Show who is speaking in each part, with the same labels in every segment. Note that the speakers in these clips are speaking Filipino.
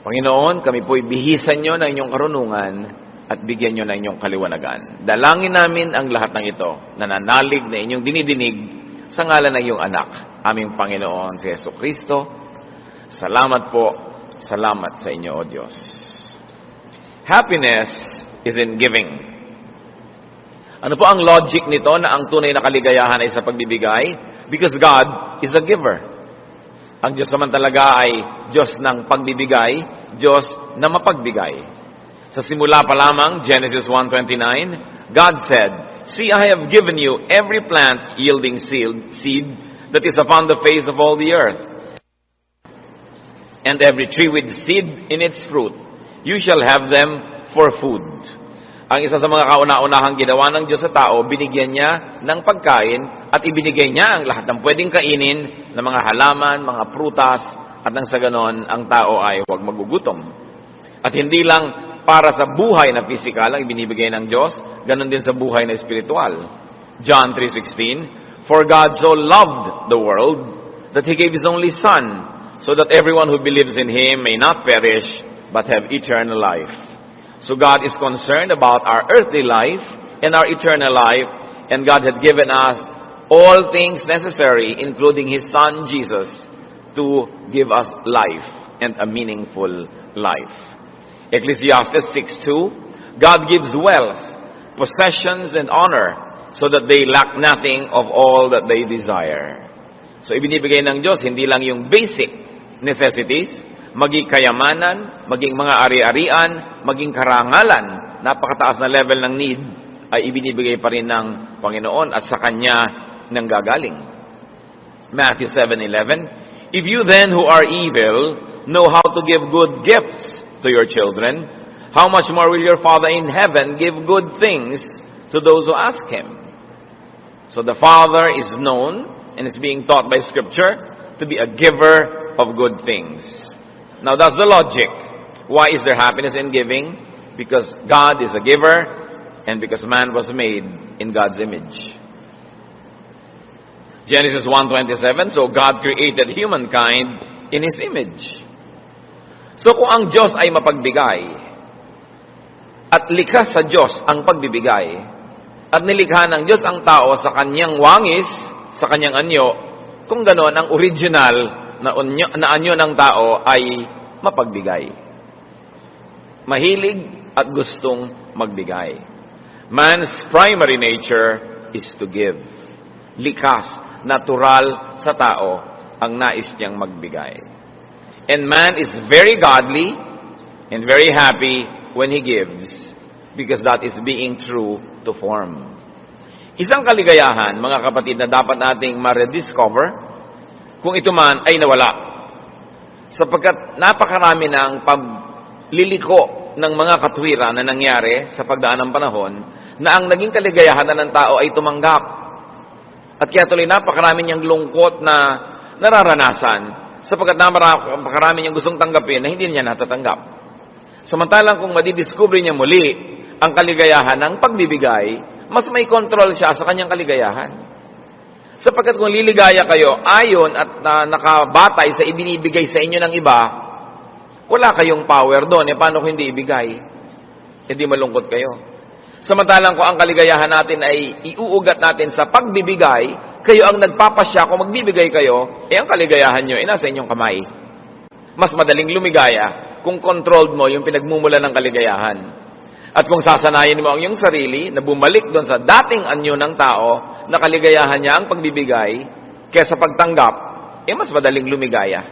Speaker 1: Panginoon, kami po'y bihisan nyo ng inyong karunungan at bigyan nyo ng inyong kaliwanagan. Dalangin namin ang lahat ng ito, nananalig na inyong dinidinig sa ngalan ng iyong anak, aming Panginoon si Jesucristo. Salamat po, salamat sa inyo, O Diyos. Happiness is in giving. Ano po ang logic nito na ang tunay na kaligayahan ay sa pagbibigay? Because God is a giver. Ang Diyos naman talaga ay Diyos ng pagbibigay, Diyos na mapagbigay. Sa simula pa lamang, Genesis 1:29, God said, "See, I have given you every plant yielding seed that is upon the face of all the earth, and every tree with seed in its fruit. You shall have them for food." Ang isa sa mga kauna-unahang ginawa ng Diyos sa tao, binigyan niya ng pagkain at ibinigay niya ang lahat ng pwedeng kainin ng mga halaman, mga prutas, at nang sa ganon, ang tao ay huwag magugutom. At hindi lang para sa buhay na pisikal ang ibinibigay ng Diyos, ganon din sa buhay na espiritual. John 3:16, "For God so loved the world that He gave His only Son, so that everyone who believes in Him may not perish, but have eternal life." So God is concerned about our earthly life and our eternal life, and God had given us all things necessary, including His Son Jesus, to give us life and a meaningful life. Ecclesiastes 6:2, "God gives wealth, possessions, and honor, so that they lack nothing of all that they desire." So ibinibigay ng Diyos hindi lang yung basic necessities, maging kayamanan, maging mga ari-arian, maging karangalan, napakataas na level ng need, ay ibinibigay pa rin ng Panginoon at sa Kanya nang gagaling. Matthew 7:11, "If you then who are evil know how to give good gifts to your children, how much more will your Father in heaven give good things to those who ask Him?" So the Father is known and is being taught by Scripture to be a giver of good things. Now that's the logic. Why is there happiness in giving? Because God is a giver and because man was made in God's image. Genesis 1:27, "So God created humankind in His image." So kung ang Diyos ay mapagbigay at likha sa Diyos ang pagbibigay at nilikha ng Diyos ang tao sa Kanyang wangis, sa Kanyang anyo, kung gano'n ang original na anyo ng tao ay mapagbigay. Mahilig at gustong magbigay. Man's primary nature is to give. Likas, natural sa tao ang nais niyang magbigay. And man is very godly and very happy when he gives, because that is being true to form. Isang kaligayahan, mga kapatid, na dapat nating ma-rediscover kung ito man ay nawala. Sapagkat napakarami ng pagliliko ng mga katwiran na nangyari sa pagdaan ng panahon na ang naging kaligayahan na ng tao ay tumanggap. At kaya tuloy napakarami niyang lungkot na nararanasan sapagkat napakarami niyang gustong tanggapin na hindi niya natatanggap. Samantalang kung madidiscover niya muli ang kaligayahan ng pagbibigay, mas may control siya sa kanyang kaligayahan. Sapagkat kung liligaya kayo ayon at nakabatay sa ibinibigay sa inyo ng iba, wala kayong power doon. Paano kung hindi ibigay? Di malungkot kayo. Samantalang kung ang kaligayahan natin ay iuugat natin sa pagbibigay, kayo ang nagpapasya kung magbibigay kayo, ang kaligayahan nyo ay nasa inyong kamay. Mas madaling lumigaya kung controlled mo yung pinagmumula ng kaligayahan. At kung sasanayin mo ang iyong sarili na bumalik doon sa dating anyo ng tao na kaligayahan niya ang pagbibigay kaysa pagtanggap, mas madaling lumigaya.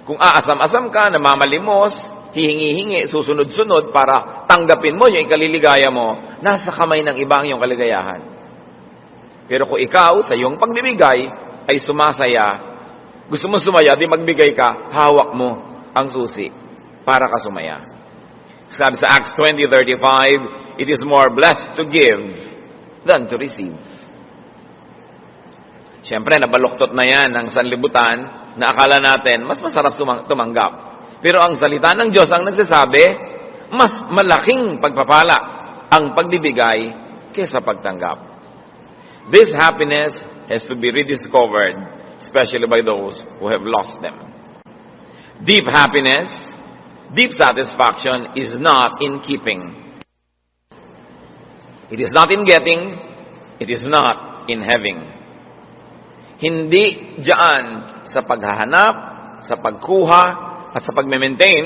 Speaker 1: Kung aasam-asam ka, namamalimos, hihingi-hingi, susunod-sunod para tanggapin mo yung ikaliligaya mo, nasa kamay ng iba ang iyong kaligayahan. Pero kung ikaw sa iyong pagbibigay ay sumasaya, gusto mo sumaya, di magbigay ka, hawak mo ang susi para ka sumaya. Sabi sa Acts 20:35, "It is more blessed to give than to receive." Siyempre, nabaluktot na yan ng sanlibutan na akala natin, mas masarap tumanggap. Pero ang salita ng Diyos ang nagsasabi, mas malaking pagpapala ang pagbibigay kaysa pagtanggap. This happiness has to be rediscovered, especially by those who have lost them. Deep happiness Deep satisfaction is not in keeping. It is not in getting. It is not in having. Hindi diyan sa paghahanap, sa pagkuha, at sa pag-maintain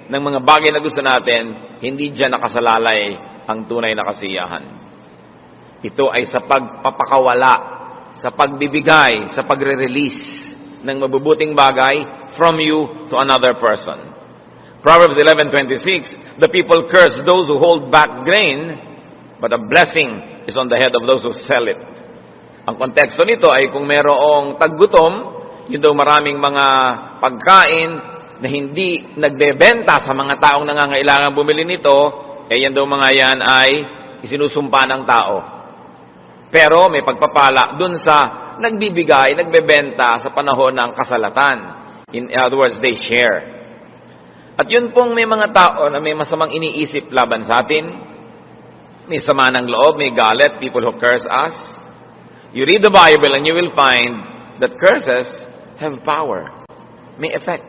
Speaker 1: ng mga bagay na gusto natin, hindi diyan nakasalalay ang tunay na kasiyahan. Ito ay sa pagpapakawala, sa pagbibigay, sa pagre-release ng mabubuting bagay from you to another person. Proverbs 11:26, the people curse those who hold back grain, but a blessing is on the head of those who sell it. Ang konteksto nito ay kung merong taggutom, yun daw maraming mga pagkain na hindi nagbebenta sa mga taong nangangailangan bumili nito, yan daw mga yan ay isinusumpa ng tao. Pero may pagpapala dun sa nagbibigay, nagbebenta sa panahon ng kasalatan. In other words, they share. At yun pong may mga tao na may masamang iniisip laban sa atin, may sama ng loob, may galit, people who curse us. You read the Bible and you will find that curses have power, may effect.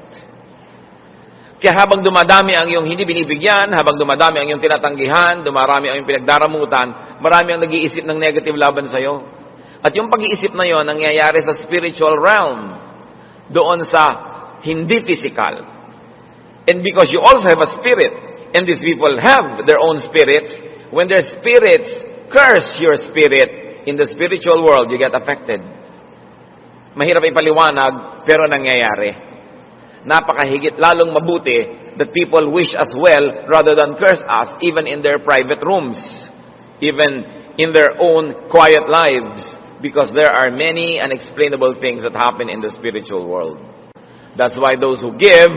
Speaker 1: Kaya habang dumadami ang iyong hindi binibigyan, habang dumadami ang iyong tinatanggihan, dumarami ang iyong pinagdaramutan, marami ang nag-iisip ng negative laban sa iyo. At yung pag-iisip na yon nangyayari sa spiritual realm, doon sa hindi physical. And because you also have a spirit, and these people have their own spirits, when their spirits curse your spirit, in the spiritual world, you get affected. Mahirap ipaliwanag, pero nangyayari. Napakahigit lalong mabuti that people wish us well rather than curse us, even in their private rooms, even in their own quiet lives, because there are many unexplainable things that happen in the spiritual world. That's why those who give,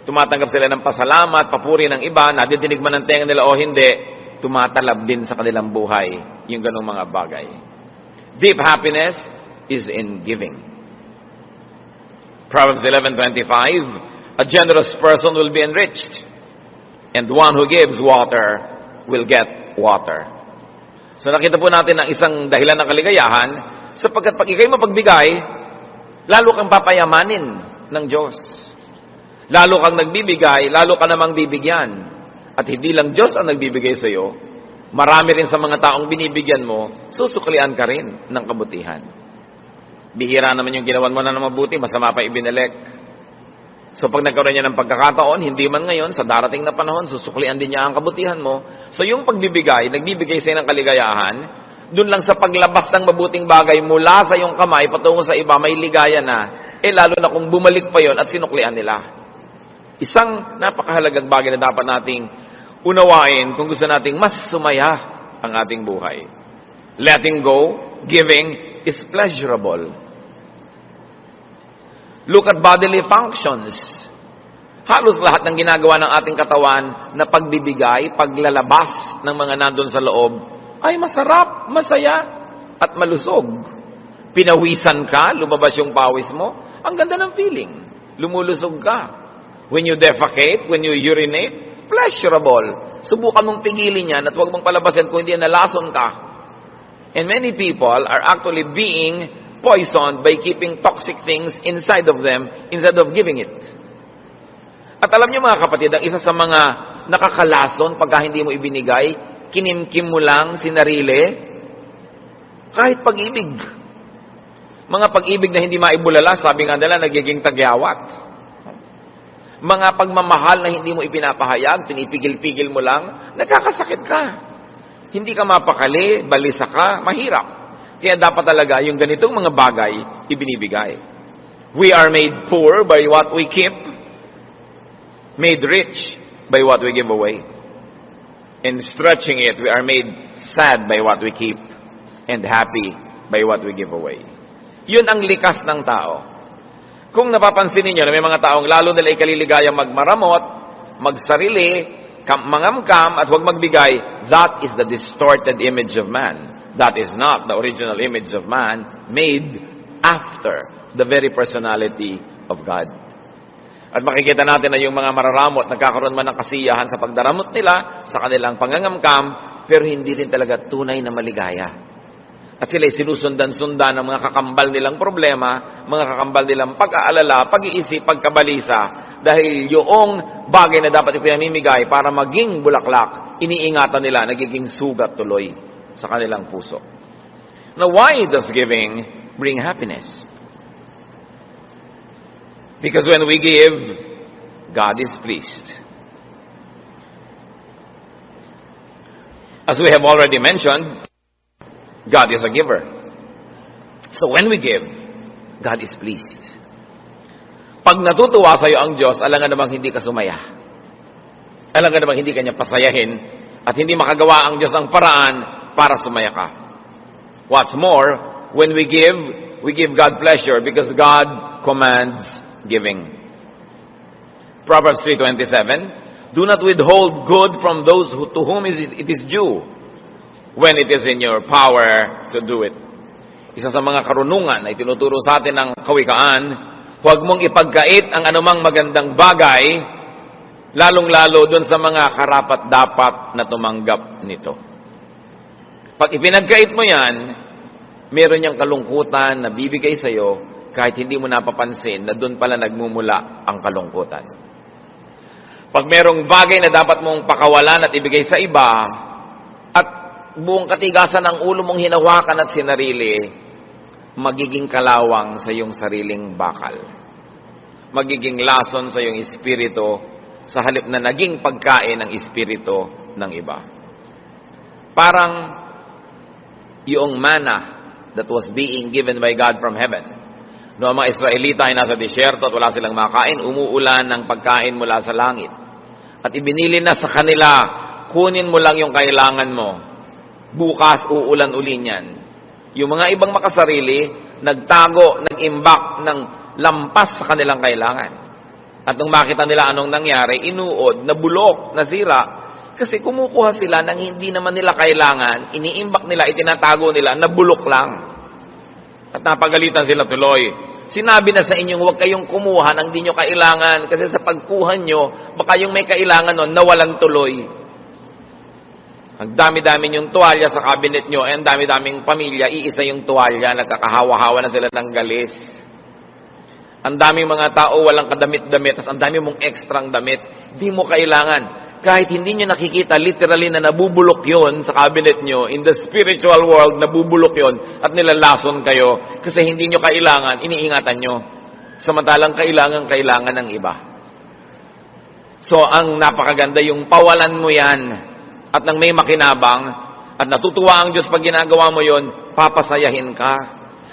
Speaker 1: tumatanggap sila ng pasalamat, papuri ng iba, nadidinig man ang tenga nila o hindi, tumatalab din sa kanilang buhay yung ganong mga bagay. Deep happiness is in giving. Proverbs 11:25, a generous person will be enriched, and one who gives water will get water. So nakita po natin ang isang dahilan ng kaligayahan, sapagkat pag ikay mapagbigay, lalo kang papayamanin ng Diyos. Lalo kang nagbibigay, lalo ka namang bibigyan. At hindi lang Diyos ang nagbibigay sa iyo, marami rin sa mga taong binibigyan mo, susuklian ka rin ng kabutihan. Bihira naman yung ginawan mo na mabuti, masama pa ibinalik. So pag nagkaroon niya ng pagkakataon, hindi man ngayon, sa darating na panahon, susuklian din niya ang kabutihan mo. So yung pagbibigay, nagbibigay sa'yo ng kaligayahan, dun lang sa paglabas ng mabuting bagay mula sa iyong kamay, patungo sa iba, may ligaya na. Lalo na kung bumalik pa yon at sinuklian nila. Isang napakahalagang bagay na dapat nating unawain kung gusto nating mas sumaya ang ating buhay. Letting go, giving, is pleasurable. Look at bodily functions. Halos lahat ng ginagawa ng ating katawan na pagbibigay, paglalabas ng mga nandun sa loob, ay masarap, masaya, at malusog. Pinawisan ka, lumabas yung pawis mo, ang ganda ng feeling. Lumulusog ka. When you defecate, when you urinate, pleasurable. Subukan mong pigilin yan at huwag mong palabasin kung hindi nalason ka. And many people are actually being poisoned by keeping toxic things inside of them instead of giving it. At alam niyo mga kapatid, ang isa sa mga nakakalason pagka hindi mo ibinigay, kinimkim mo lang, sinarili, kahit pag-ibig. Mga pag-ibig na hindi maibulala, sabi nga nila, nagiging tagyawat. Mga pagmamahal na hindi mo ipinapahayag, pinipigil-pigil mo lang, nagkakasakit ka. Hindi ka mapakali, balisa ka, mahirap. Kaya dapat talaga yung ganitong mga bagay, ibinibigay. We are made poor by what we keep, made rich by what we give away. In stretching it, we are made sad by what we keep, and happy by what we give away. Yun ang likas ng tao. Kung napapansin niyo na may mga taong lalo nila ikaliligaya magmaramot, magsarili, mangamkam, at huwag magbigay, that is the distorted image of man. That is not the original image of man made after the very personality of God. At makikita natin na yung mga mararamot, nagkakaroon man ng kasiyahan sa pagdaramot nila, sa kanilang pangangamkam, pero hindi rin talaga tunay na maligaya. At sila'y sinusundan-sundan ng mga kakambal nilang problema, mga kakambal nilang pag-aalala, pag-iisip, pagkabalisa, dahil yung bagay na dapat ipinamimigay para maging bulaklak, iniingatan nila, nagiging sugat tuloy sa kanilang puso. Now, why does giving bring happiness? Because when we give, God is pleased. As we have already mentioned, God is a giver. So when we give, God is pleased. Pag natutuwa sa iyo ang Diyos, alangan namang hindi ka sumaya. Alangan namang hindi ka niya pasayahin at hindi makagawa ang Diyos ang paraan para sumaya ka. What's more, when we give God pleasure because God commands giving. Proverbs 3:27, do not withhold good from those to whom it is due, when it is in your power to do it. Isa sa mga karunungan na itinuturo sa atin ng kawikaan, huwag mong ipagkait ang anumang magandang bagay, lalong-lalo dun sa mga karapat-dapat na tumanggap nito. Pag ipinagkait mo yan, meron niyang kalungkutan na bibigay sa iyo kahit hindi mo napapansin na dun pala nagmumula ang kalungkutan. Pag merong bagay na dapat mong pakawalan at ibigay sa iba, buong katigasan ng ulo mong hinawakan at sinarili, magiging kalawang sa iyong sariling bakal. Magiging lason sa iyong espiritu sa halip na naging pagkain ng espiritu ng iba. Parang yung manna that was being given by God from heaven. Noong ang mga Israelita ay nasa disyerto at wala silang makain, umuulan ng pagkain mula sa langit. At ibinili na sa kanila, kunin mo lang yung kailangan mo. Bukas, uulan uli niyan. Yung mga ibang makasarili, nagtago, nag-imbak ng lampas sa kanilang kailangan. At nung makita nila anong nangyari, inuod, nabulok, nasira. Kasi kumukuha sila ng hindi naman nila kailangan, iniimbak nila, itinatago nila, nabulok lang. At napagalitan sila tuloy. Sinabi na sa inyong huwag kayong kumuha ng hindi nyo kailangan kasi sa pagkuha nyo, baka yung may kailangan nun, nawalan tuloy. Ang dami-dami yung tuwalya sa cabinet nyo, ang dami-daming pamilya, iisa yung tuwalya, nagkakahawa-hawa na sila ng galis. Ang daming mga tao, walang kadamit-damit, tas ang dami mong ekstrang damit, di mo kailangan. Kahit hindi nyo nakikita, literally na nabubulok yon sa cabinet nyo, in the spiritual world, nabubulok yon at nilalason kayo, kasi hindi nyo kailangan, iniingatan nyo. Samantalang kailangan ng iba. So, ang napakaganda, yung pawalan mo yan, at nang may makinabang, at natutuwa ang Diyos pag ginagawa mo yon, papasayahin ka.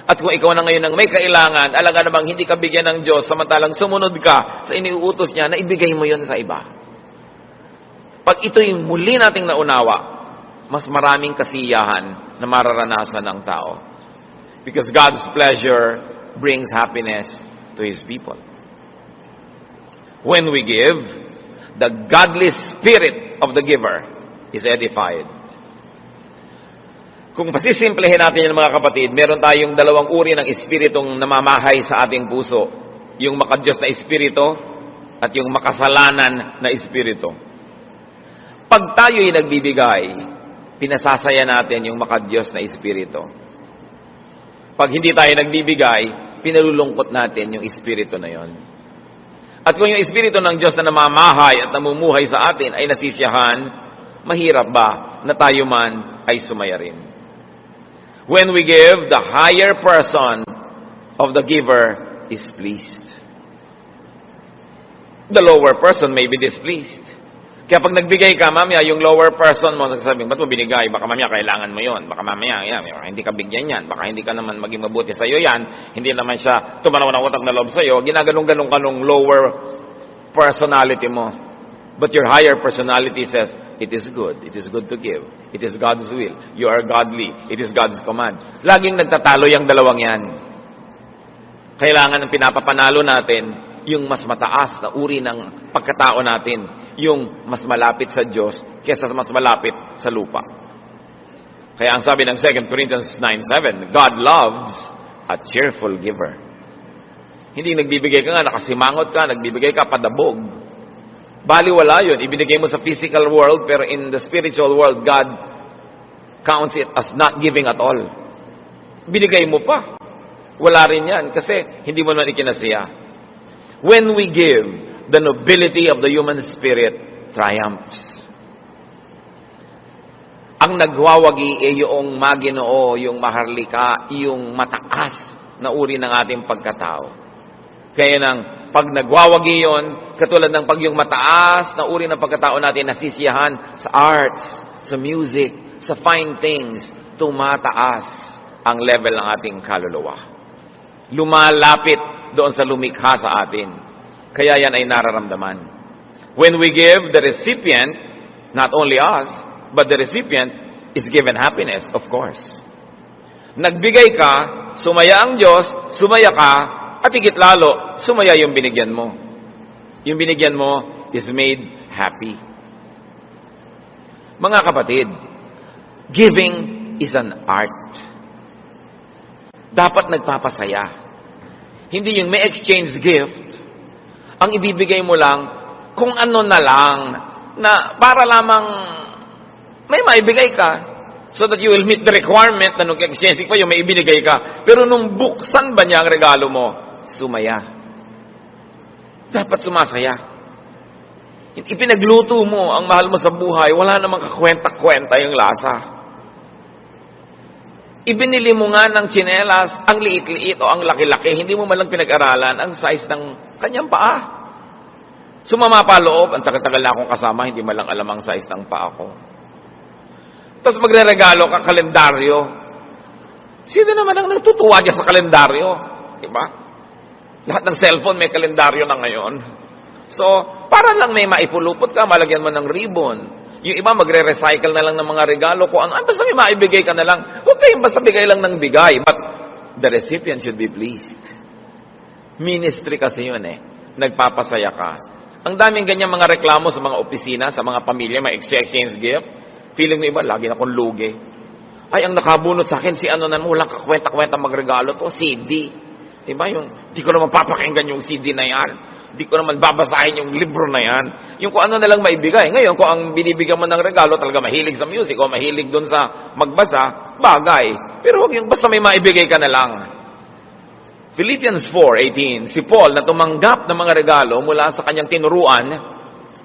Speaker 1: At kung ikaw na ngayon ang may kailangan, alaga namang hindi ka bigyan ng Diyos, samantalang sumunod ka sa iniuutos niya, na ibigay mo yon sa iba. Pag ito'y muli nating naunawa, mas maraming kasiyahan na mararanasan ng tao. Because God's pleasure brings happiness to His people. When we give, the godly spirit of the giver is edified. Kung pasisimplehin natin yan mga kapatid, meron tayong dalawang uri ng espiritong namamahay sa ating puso. Yung makadiyos na espiritu at yung makasalanan na espiritu. Pag tayo'y nagbibigay, pinasasaya natin yung makadiyos na espiritu. Pag hindi tayo nagbibigay, pinalulungkot natin yung espiritu na yon. At kung yung espiritu ng Diyos na namamahay at namumuhay sa atin ay nasisiyahan, mahirap ba na tayo man ay sumaya rin? When we give, the higher person of the giver is pleased. The lower person may be displeased. Kaya pag nagbigay ka, mamaya, yung lower person mo, nagsasabing, ba't mo binigay? Baka mamaya kailangan mo yon. Baka mamaya, hindi ka bigyan yan. Baka hindi ka naman maging mabuti sa'yo yan. Hindi naman siya tumanaw ng utak na loob sa'yo. Ginagalong-galong ka nung lower personality mo. But your higher personality says, it is good. It is good to give. It is God's will. You are godly. It is God's command. Laging nagtatalo yung dalawang yan. Kailangan ng pinapapanalo natin yung mas mataas na uri ng pagkatao natin. Yung mas malapit sa Diyos kaysa mas malapit sa lupa. Kaya ang sabi ng 2 Corinthians 9:7, God loves a cheerful giver. Hindi nagbibigay ka nga, nakasimangot ka, nagbibigay ka padabog. Baliwala yun. Ibinigay mo sa physical world, pero in the spiritual world, God counts it as not giving at all. Binigay mo pa. Wala rin yan kasi hindi mo naman ikinasiya. When we give, the nobility of the human spirit triumphs. Ang nagwawagi ay yung maginoo, yung maharlika, yung mataas na uri ng ating pagkatao. Kaya nang pag nagwawagi yon, katulad ng pag yung mataas na uri ng pagkatao natin nasisiyahan sa arts, sa music, sa fine things, tumataas ang level ng ating kaluluwa. Lumalapit doon sa lumikha sa atin. Kaya yan ay nararamdaman. When we give, the recipient, not only us, but the recipient is given happiness, of course. Nagbigay ka, sumaya ang Diyos, sumaya ka, at higit lalo, sumaya yung binigyan mo. Yung binigyan mo is made happy. Mga kapatid, giving is an art. Dapat nagpapasaya. Hindi yung may exchange gift, ang ibibigay mo lang kung ano na lang, na para lamang may maibigay ka so that you will meet the requirement na nung exchange pa yung may ibinigay ka. Pero nung buksan ba niya ang regalo mo, sumaya. Dapat sumasaya. Ipinagluto mo ang mahal mo sa buhay, wala namang kakwenta-kwenta yung lasa. Ibinili mo nga ng tsinelas, ang liit-liit o ang laki-laki, hindi mo malang pinag-aralan ang size ng kanyang paa. Sumama pa loob, ang tagal-tagal na akong kasama, hindi malang alam ang size ng paa ko. Tapos magre-regalo ka kalendaryo. Sino naman ang nagtutuwa dyan sa kalendaryo? Diba? Lahat ng cellphone may kalendaryo na ngayon. So, para lang may maipulupot ka, malagyan mo ng ribbon. Yung iba magre-recycle na lang ng mga regalo ko. Ano, basta may maibigay ka na lang. Huwag kayong basta bigay lang ng bigay. But the recipient should be pleased. Ministry kasi yun eh. Nagpapasaya ka. Ang daming ganyan mga reklamo sa mga opisina, sa mga pamilya, may exchange gift. Feeling mo iba, lagi na akong lugi. Ay, ang nakabunot sa akin, si ano na walang kakwenta-kwenta magregalo to, CD. Diba yung, di ko naman papakinggan yung CD na yan. Di ko naman babasahin yung libro na yan. Yung kung ano na lang maibigay. Ngayon, kung ang binibigyan mo ng regalo, talaga mahilig sa music o mahilig dun sa magbasa, bagay. Pero huwag yung basta may maibigay ka na lang. Philippians 4:18, si Paul na tumanggap ng mga regalo mula sa kanyang tinuruan,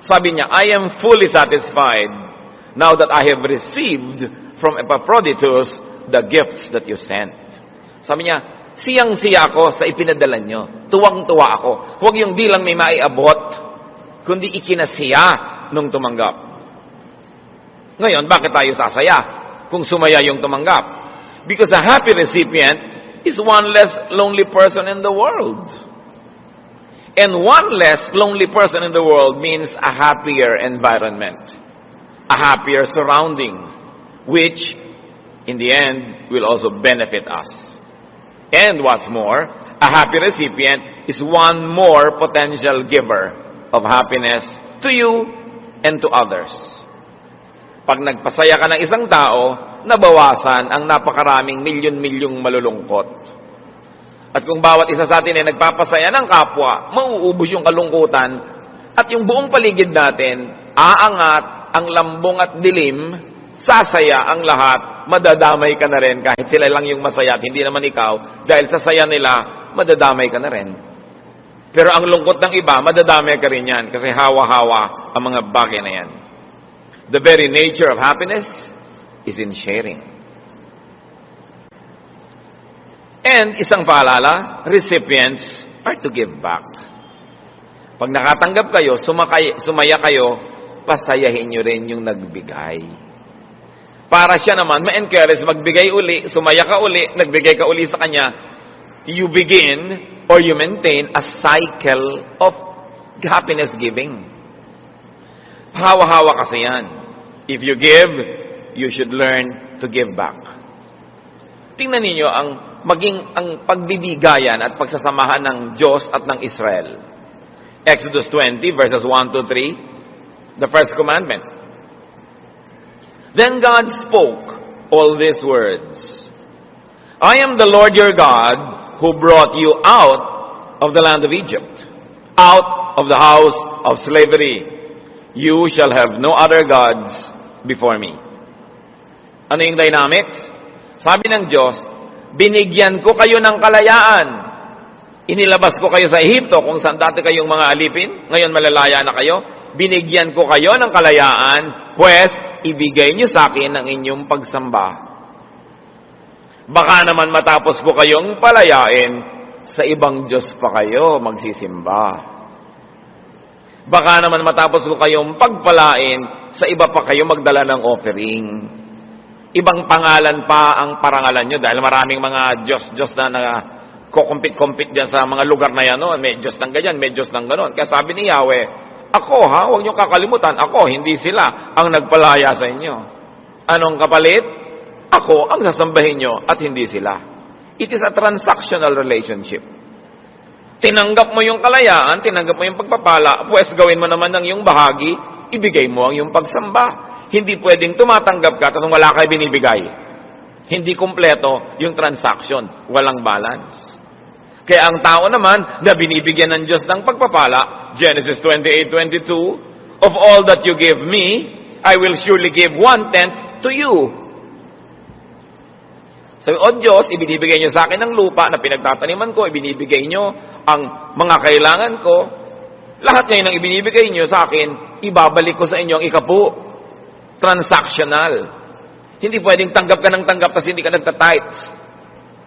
Speaker 1: sabi niya, I am fully satisfied now that I have received from Epaphroditus the gifts that you sent. Sabi niya, siyang-siya ako sa ipinadala nyo. Tuwang-tuwa ako. Huwag yung di lang may maiabot, kundi ikinasiya nung tumanggap. Ngayon, bakit tayo sasaya kung sumaya yung tumanggap? Because a happy recipient is one less lonely person in the world. And one less lonely person in the world means a happier environment, a happier surroundings, which in the end will also benefit us. And what's more, a happy recipient is one more potential giver of happiness to you and to others. Pag nagpasaya ka ng isang tao, nabawasan ang napakaraming milyon-milyong malulungkot. At kung bawat isa sa atin ay nagpapasaya ng kapwa, mauubos yung kalungkutan at yung buong paligid natin, aangat ang lambong at dilim, sasaya ang lahat, madadamay ka na rin kahit sila lang yung masaya at hindi naman ikaw, dahil sa saya nila, madadamay ka na rin. Pero ang lungkot ng iba, madadamay ka rin yan kasi hawa-hawa ang mga bagay na yan. The very nature of happiness is in sharing. And isang paalala, recipients are to give back. Pag nakatanggap kayo, sumaya kayo, pasayahin nyo rin yung nagbigay. Para siya naman, ma-encourage, magbigay uli, sumaya ka uli, nagbigay ka uli sa kanya, you begin or you maintain a cycle of happiness giving. Hawa-hawa kasi yan. If you give, you should learn to give back. Tingnan ninyo ang pagbibigayan at pagsasamahan ng Diyos at ng Israel. Exodus 20 verses 1 to 3, the first commandment. Then God spoke all these words. I am the Lord your God who brought you out of the land of Egypt, out of the house of slavery. You shall have no other gods before me. Ano yung dynamics? Sabi ng Diyos, Binigyan ko kayo ng kalayaan. Inilabas ko kayo sa Ehipto, kung saan dati kayong mga alipin, ngayon malalaya na kayo. Binigyan ko kayo ng kalayaan, pues ibigay niyo sa akin ang inyong pagsamba. Baka naman matapos ko kayong palayain, sa ibang Diyos pa kayo magsisimba. Baka naman matapos ko kayong pagpalain, sa iba pa kayo magdala ng offering. Ibang pangalan pa ang parangalan nyo dahil maraming mga Diyos na kukumpit-kumpit dyan sa mga lugar na yan. No? May Diyos ng ganyan, may Diyos ng ganon. Kaya sabi ni Yahweh, ako huwag nyo kakalimutan, ako, hindi sila ang nagpalaya sa inyo. Anong kapalit? Ako ang sasambahin nyo at hindi sila. It is a transactional relationship. Tinanggap mo yung kalayaan, tinanggap mo yung pagpapala, pues gawin mo naman ng iyong bahagi, ibigay mo ang iyong pagsamba. Hindi pwedeng tumatanggap ka at wala kayo binibigay. Hindi kumpleto yung transaction, walang balance. Kaya ang tao naman na binibigyan ng Diyos ng pagpapala, Genesis 28:22, of all that you give me, I will surely give 1/10 to you. Sabi, O Diyos, ibinibigay niyo sa akin ng lupa na pinagtataniman ko, ibinibigay niyo ang mga kailangan ko, lahat ngayon ang ibinibigay niyo sa akin, ibabalik ko sa inyo ang ikapu. Transactional. Hindi pwedeng tanggap ka ng tanggap kasi hindi ka nagtatithe.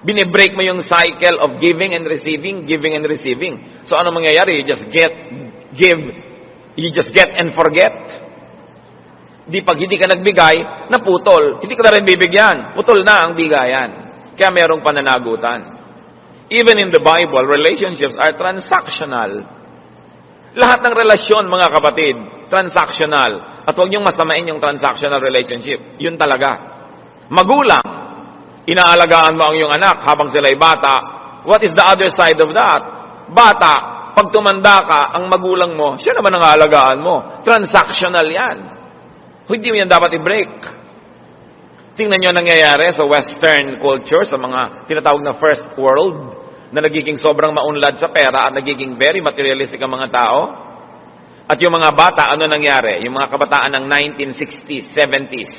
Speaker 1: Binibreak mo yung cycle of giving and receiving, giving and receiving. So ano mangyayari? You just get and forget. Pag hindi ka nagbigay, naputol. Hindi ka na rin bibigyan. Putol na ang bigayan. Kaya merong pananagutan. Even in the Bible, relationships are transactional. Lahat ng relasyon, mga kapatid, transactional. At huwag niyong masamain yung transactional relationship. Yun talaga. Magulang, inaalagaan mo ang iyong anak habang sila'y bata. What is the other side of that? Bata, pag tumanda ka, ang magulang mo, siya naman ang aalagaan mo. Transactional yan. Hindi mo yan dapat i-break. Tingnan nyo nangyayari sa Western culture, sa mga tinatawag na first world, na nagiging sobrang maunlad sa pera at nagiging very materialistic ang mga tao. At yung mga bata, ano nangyari? Yung mga kabataan ng 1960s, 70s,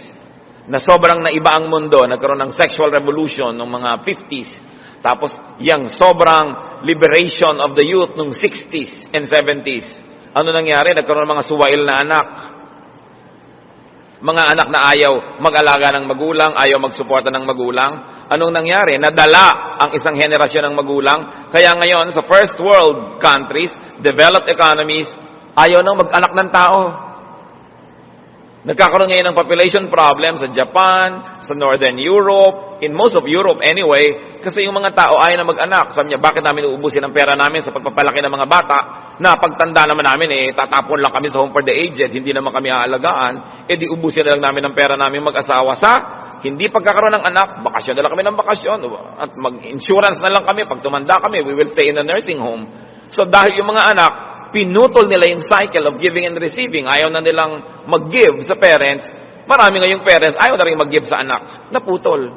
Speaker 1: na sobrang naiba ang mundo, nagkaroon ng sexual revolution ng mga 50s, tapos yung sobrang liberation of the youth ng 60s and 70s. Ano nangyari? Nagkaroon ng mga suwail na anak. Mga anak na ayaw mag-alaga ng magulang, ayaw magsuporta ng magulang. Anong nangyari? Nadala ang isang henerasyon ng magulang. Kaya ngayon, sa first world countries, developed economies, ayaw nang mag-anak ng tao. Nagkakaroon ngayon ng population problem sa Japan, sa Northern Europe, in most of Europe anyway, kasi yung mga tao ayaw na mag-anak. Sabi niya, bakit namin uubusin ang pera namin sa pagpapalaki ng mga bata, na pagtanda naman namin, tatapon lang kami sa home for the aged, hindi naman kami aalagaan, di ubusin na lang namin ang pera namin mag-asawa sa hindi pagkakaroon ng anak, bakasyon na lang kami ng bakasyon, at mag-insurance na lang kami, pag tumanda kami, we will stay in a nursing home. So dahil yung mga anak, pinutol nila yung cycle of giving and receiving. Ayaw na nilang mag-give sa parents. Marami ngayong parents, ayaw na rin mag-give sa anak. Naputol.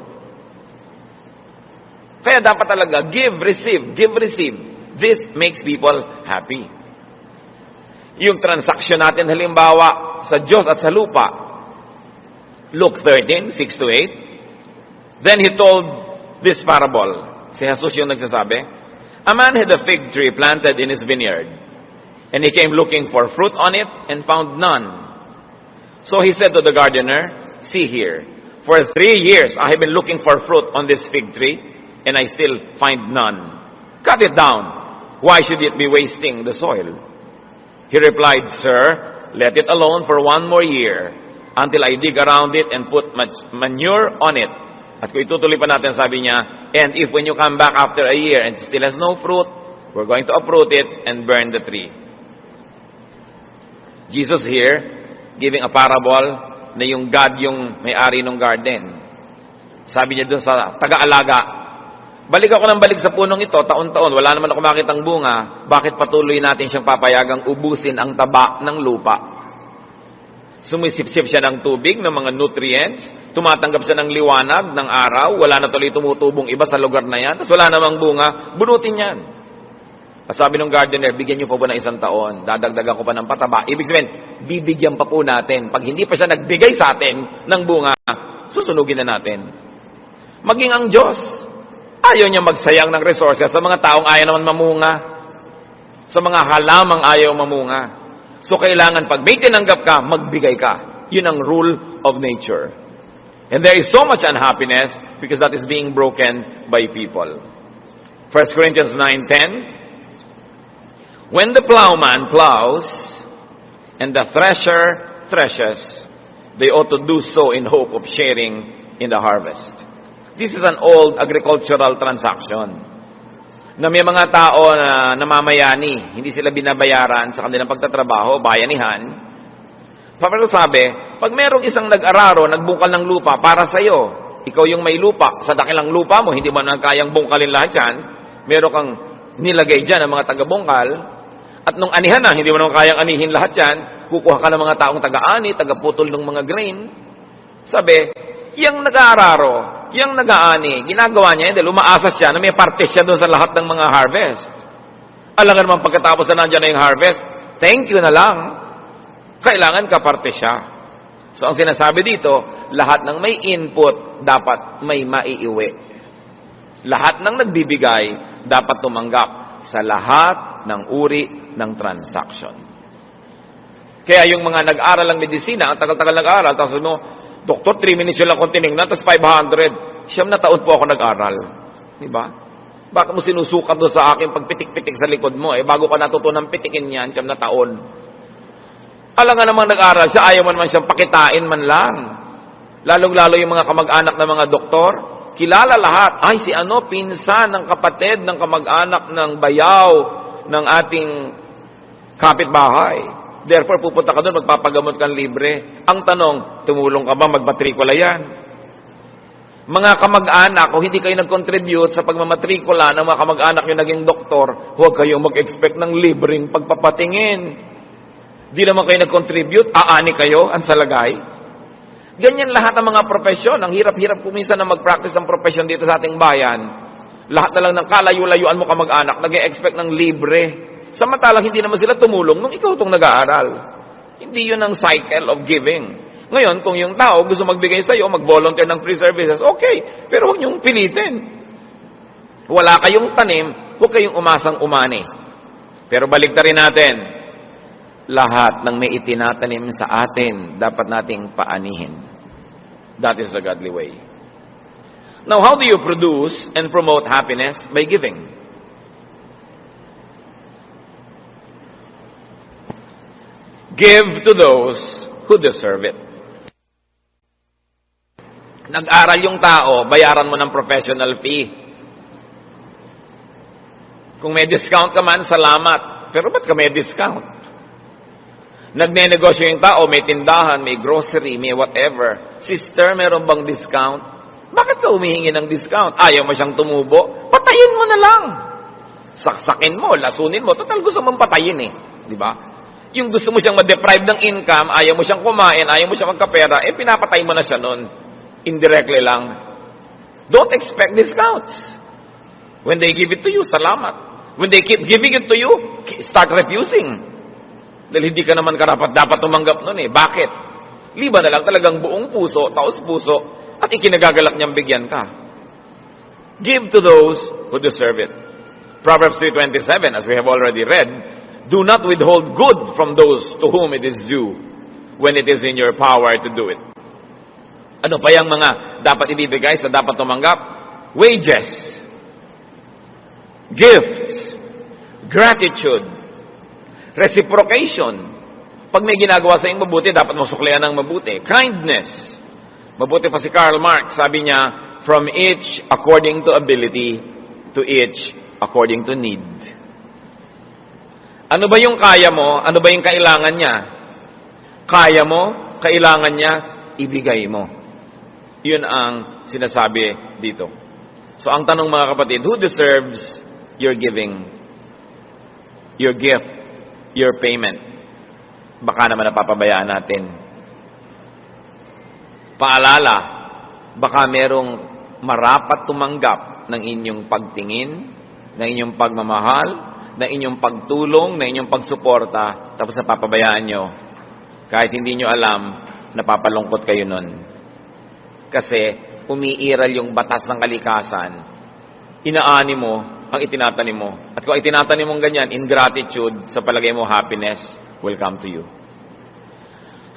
Speaker 1: Kaya dapat talaga, give, receive, give, receive. This makes people happy. Yung transaction natin, halimbawa, sa Diyos at sa lupa. Luke 13, 6-8. Then he told this parable. Si Jesus yung nagsasabi, a man had a fig tree planted in his vineyard. And he came looking for fruit on it and found none. So he said to the gardener, see here, for 3 years I have been looking for fruit on this fig tree, and I still find none. Cut it down. Why should it be wasting the soil? He replied, sir, let it alone for 1 more year, until I dig around it and put manure on it. At kung itutuloy pa natin, sabi niya, and if when you come back after a year and it still has no fruit, we're going to uproot it and burn the tree. Jesus here, giving a parable na yung God yung may-ari ng garden. Sabi niya doon sa taga-alaga, balik ako ng balik sa punong ito, taon-taon, wala naman ako makitang bunga, bakit patuloy natin siyang papayagang ubusin ang taba ng lupa? Sumisipsip siya ng tubig, ng mga nutrients, tumatanggap siya ng liwanag, ng araw, wala na tuloy tumutubong iba sa lugar na yan, tapos wala namang bunga, bunutin yan. Sabi ng gardener, bigyan niyo pa po ng 1 taon. Dadagdagan ko pa ng pataba. Ibig sabihin, bibigyan pa po natin. Pag hindi pa siya nagbigay sa atin ng bunga, susunugin na natin. Maging ang Diyos. Ayaw niya magsayang ng resources sa mga taong ayaw naman mamunga. Sa mga halamang ayaw mamunga. So kailangan pag may tinanggap ka, magbigay ka. Yun ang rule of nature. And there is so much unhappiness because that is being broken by people. 1 Corinthians 9:10, when the plowman plows and the thresher threshes, they ought to do so in hope of sharing in the harvest. This is an old agricultural transaction na may mga tao na namamayani, hindi sila binabayaran sa kanilang pagtatrabaho, bayanihan. Pero sabi, pag merong isang nag-araro, nagbungkal ng lupa para sa iyo, ikaw yung may lupa, sa dakilang lupa mo, hindi mo na kayang bungkalin lahat yan, meron kang nilagay dyan ng mga taga-bungkal, at nung anihan na, hindi mo na kayang anihin lahat yan, kukuha ka ng mga taong taga-ani, taga-putol ng mga grain. Sabi, yung nag-aararo, yung nag-aani, ginagawa niya, hindi, lumaasas siya na may parte siya doon sa lahat ng mga harvest. Alam nga naman pagkatapos na nandiyan na yung harvest, thank you na lang. Kailangan kaparte siya. So ang sinasabi dito, lahat ng may input, dapat may maiiwi. Lahat ng nagbibigay, dapat tumanggap sa lahat ng uri ng transaction. Kaya yung mga nag-aral ng medisina, ang tagal-tagal nag-aral, tapos mo, Doktor, 3 minutes yun lang kung tinignan, tapos 500. 9 na taon po ako nag-aral. Diba? Bakit mo sinusukat doon sa akin pagpitik-pitik sa likod mo? Bago ka natutunang pitikin yan, 9 na taon. Alam nga namang nag-aral siya, ayaw man siyang pakitain man lang. Lalong-lalo yung mga kamag-anak ng mga doktor, kilala lahat. Ay, si ano, pinsan ng kapatid, ng kamag-anak ng bayaw, ng ating kapitbahay. Therefore, pupunta ka doon, magpapagamot kang libre. Ang tanong, tumulong ka ba, magmatrikula yan? Mga kamag-anak, kung hindi kayo nag-contribute sa pagmamatrikula ng mga kamag-anak yung naging doktor, huwag kayong mag-expect ng libreng pagpapatingin. Di naman kayo nag-contribute, aani kayo, ang salagay. Ganyan lahat ng mga profesyon. Ang hirap-hirap kuminsan na mag-practice ng profesyon dito sa ating bayan. Lahat na lang ng kalayo-layuan mo kamag-anak, nag-expect ng libre. Samantalang hindi naman sila tumulong nung ikaw itong nag-aaral. Hindi yun ang cycle of giving. Ngayon, kung yung tao gusto magbigay sa iyo, mag-volunteer ng free services, okay. Pero huwag niyong pilitin. Wala kayong tanim, huwag kayong umasang umani. Pero baligtarin natin, lahat ng may itinatanim sa atin, dapat nating paanihin. That is the godly way. Now, how do you produce and promote happiness? By giving. Give to those who deserve it. Nag-aral yung tao, bayaran mo ng professional fee. Kung may discount ka man, salamat. Pero ba't ka may discount? Nagne-negosyo yung tao, may tindahan, may grocery, may whatever. Sister, meron bang discount? Bakit ka humihingi ng discount? Ayaw mo siyang tumubo? Patayin mo na lang. Saksakin mo, lasunin mo. Total gusto mong patayin eh. Di ba? Yung gusto mo siyang ma-deprive ng income, ayaw mo siyang kumain, ayaw mo siyang magkapera, pinapatay mo na siya nun. Indirectly lang. Don't expect discounts. When they give it to you, salamat. When they keep giving it to you, start refusing. Dahil hindi ka naman karapat-dapat tumanggap nun eh. Bakit? Liba na lang talagang buong puso, taos puso, at ikinagagalak niyang bigyan ka. Give to those who deserve it. Proverbs 3:27, as we have already read, do not withhold good from those to whom it is due when it is in your power to do it. Ano pa yung mga dapat ibibigay sa dapat tumanggap? Wages, gifts, gratitude, reciprocation. Pag may ginagawa sa iyong mabuti, dapat mo suklian ng mabuti. Kindness. Mabuti pa si Karl Marx, sabi niya, from each according to ability, to each according to need. Ano ba yung kaya mo? Ano ba yung kailangan niya? Kaya mo, kailangan niya, ibigay mo. Yun ang sinasabi dito. So ang tanong mga kapatid, who deserves your giving? Your gift? Your payment? Baka naman napapabayaan natin. Paalala, baka merong marapat tumanggap ng inyong pagtingin, ng inyong pagmamahal, ng inyong pagtulong, ng inyong pagsuporta, tapos napapabayaan nyo. Kahit hindi nyo alam, napapalungkot kayo nun. Kasi umiiral yung batas ng kalikasan. inaani mo ang itinatanim mo. At kung itinatanim mong ganyan, ingratitude, sa palagay mo, happiness will come to you.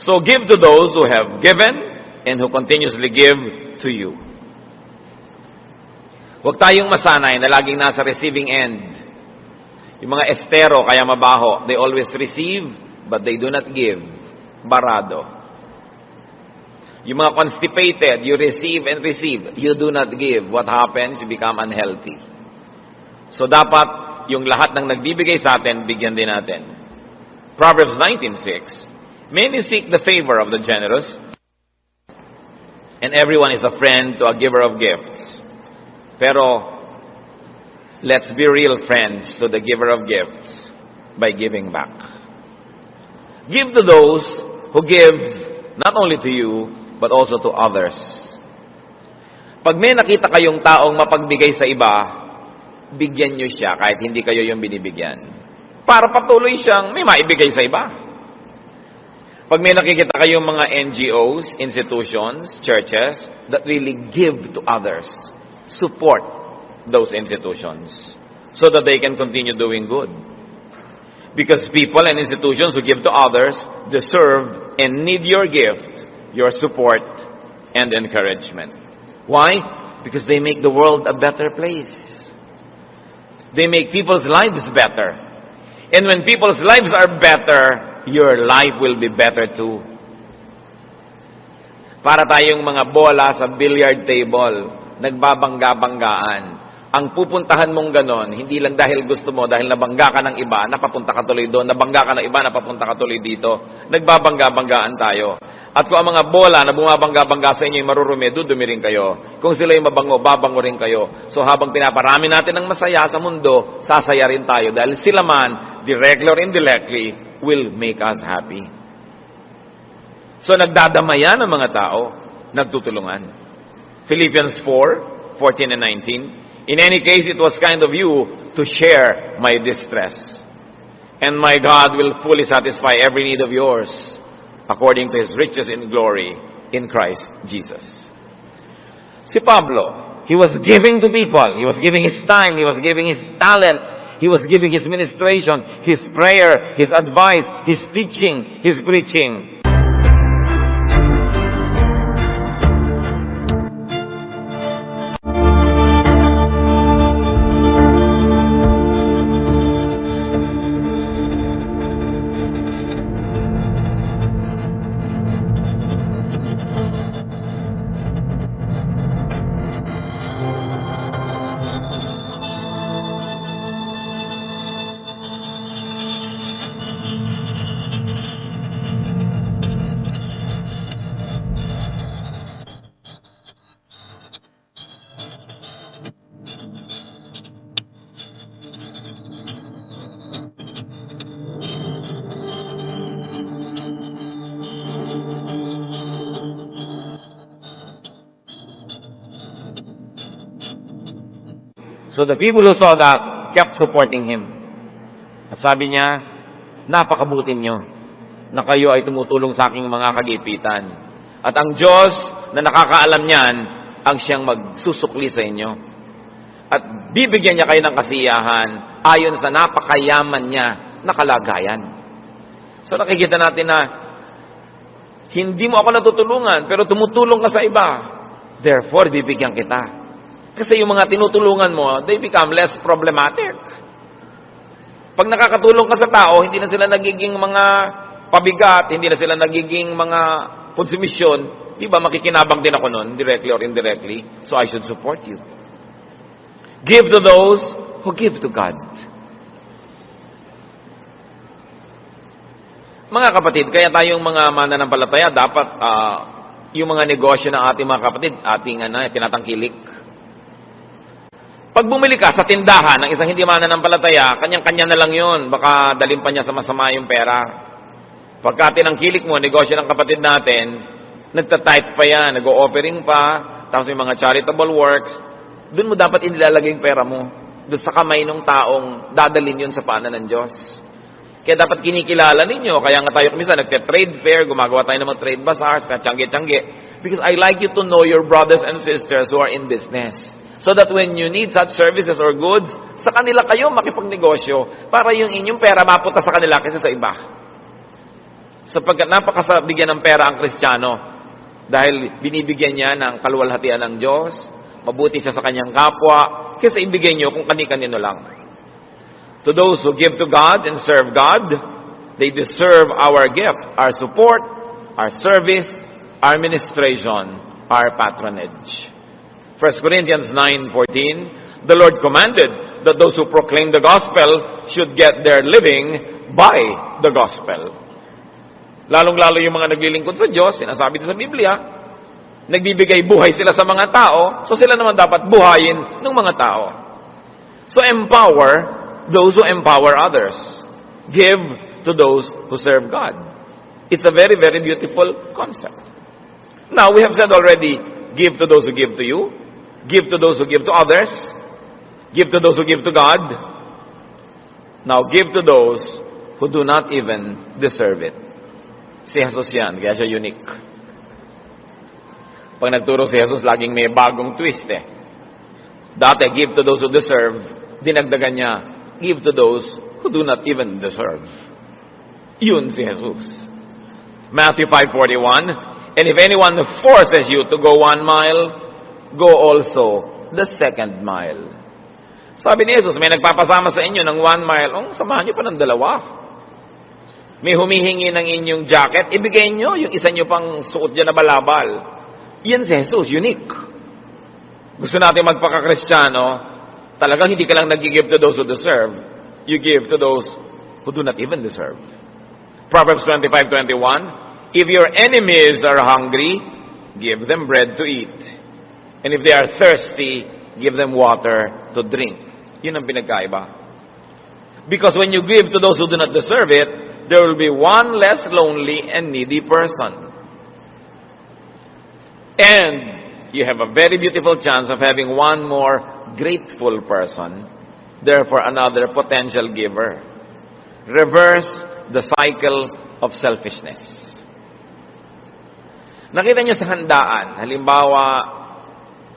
Speaker 1: So give to those who have given and who continuously give to you. Huwag tayong masanay na laging nasa receiving end. Yung mga estero, kaya mabaho, they always receive, but they do not give. Barado. Yung mga constipated, you receive and receive, you do not give. What happens? You become unhealthy. So dapat, yung lahat ng nagbibigay sa atin, bigyan din natin. Proverbs 19:6, many seek the favor of the generous, and everyone is a friend to a giver of gifts. Pero, let's be real friends to the giver of gifts by giving back. Give to those who give not only to you, but also to others. Pag may nakita kayong taong mapagbigay sa iba, bigyan nyo siya kahit hindi kayo yung binibigyan. Para patuloy siyang may maibigay sa iba. Pag may nakikita kayong mga NGOs, institutions, churches, that really give to others, support those institutions so that they can continue doing good. Because people and institutions who give to others deserve and need your gift, your support, and encouragement. Why? Because they make the world a better place. They make people's lives better. And when people's lives are better, your life will be better too. Para tayong mga bola sa billiard table, nagbabangga-banggaan. Ang pupuntahan mong ganon, hindi lang dahil gusto mo, dahil nabangga ka ng iba, napapunta ka tuloy doon, nabangga ka ng iba, napapunta ka tuloy dito. Nagbabangga-banggaan tayo. At kung ang mga bola na bumabangga-bangga sa inyo yung marurumi, dudumi rin kayo. Kung sila yung mabango, babango rin kayo. So habang pinaparami natin ng masaya sa mundo, sasaya rin tayo. Dahil sila man, directly or indirectly, will make us happy. So nagdadamayan ang mga tao, nagtutulungan. Philippians 4:14 and 19. In any case, it was kind of you to share my distress. And my God will fully satisfy every need of yours according to His riches in glory in Christ Jesus. Si Pablo, he was giving to people. He was giving his time. He was giving his talent. He was giving his ministration, his prayer, his advice, his teaching, his preaching. So the people who saw that kept supporting him. At sabi niya, napakabuti niyo na kayo ay tumutulong sa aking mga kagipitan. At ang Diyos na nakakaalam niyan, ang siyang magsusukli sa inyo. At bibigyan niya kayo ng kasiyahan ayon sa napakayaman niya na kalagayan. So nakikita natin na hindi mo ako natutulungan, pero tumutulong ka sa iba. Therefore, bibigyan kita. Kasi yung mga tinutulungan mo, they become less problematic. Pag nakakatulong ka sa tao, hindi na sila nagiging mga pabigat, hindi na sila nagiging mga konsumisyon. Di ba, makikinabang din ako nun, directly or indirectly. So I should support you. Give to those who give to God. Mga kapatid, kaya tayong mga mananampalataya, dapat yung mga negosyo ng ating mga kapatid, ating tinatangkilik. Pag bumili ka sa tindahan ng isang hindi mananampalataya, kanyang-kanya na lang yun. Baka dalhin pa niya sa masama yung pera. Pagka tinangkilik mo, negosyo ng kapatid natin, nagta-tithe pa yan, nag-o-offering pa, tapos yung mga charitable works, doon mo dapat inilalagay yung pera mo. Doon sa kamay ng taong dadalhin yun sa paanan ng Diyos. Kaya dapat kinikilala ninyo. Kaya nga tayo kumisa, nagte-trade fair, gumagawa tayo ng mga trade bazaars, tiyangge-tiyangge. Because I like you to know your brothers and sisters who are in business. So that when you need such services or goods, sa kanila kayo makipagnegosyo para yung inyong pera mapunta sa kanila kaysa sa iba. Sapagkat napakasabigyan ng pera ang Kristiyano dahil binibigyan niya ng kaluwalhatian ng Diyos, mabuti siya sa kanyang kapwa, kaysa ibigay niyo kung kani-kanino lang. To those who give to God and serve God, they deserve our gift, our support, our service, our ministration, our patronage. 1 Corinthians 9:14, the Lord commanded that those who proclaim the gospel should get their living by the gospel. Lalong-lalo yung mga naglilingkod sa Diyos, sinasabi sa Biblia, nagbibigay buhay sila sa mga tao, so sila naman dapat buhayin ng mga tao. So empower those who empower others. Give to those who serve God. It's a very, very beautiful concept. Now, we have said already, give to those who give to you. Give to those who give to others. Give to those who give to God. Now, give to those who do not even deserve it. Si Jesus yan, kaya siya unique. Pag nagturo si Jesus, laging may bagong twist eh. Dati, give to those who deserve. Dinagdagan niya, give to those who do not even deserve. Yun si Jesus. Matthew 5:41, and if anyone forces you to go 1 mile, go also the 2nd mile. Sabi ni Jesus, may nagpapasama sa inyo ng 1 mile, samahan niyo pa ng 2. May humihingi ng inyong jacket, ibigay niyo yung isa niyo pang suot dyan na balabal. Yan si Jesus, unique. Gusto natin magpaka-Kristiyano, talagang hindi ka lang nag-give to those who deserve, you give to those who do not even deserve. Proverbs 25:21, if your enemies are hungry, give them bread to eat. And if they are thirsty, give them water to drink. Yun ang pinagkaiba. Because when you give to those who do not deserve it, there will be one less lonely and needy person. And you have a very beautiful chance of having one more grateful person, therefore another potential giver. Reverse the cycle of selfishness. Nakita niyo sa handaan, halimbawa,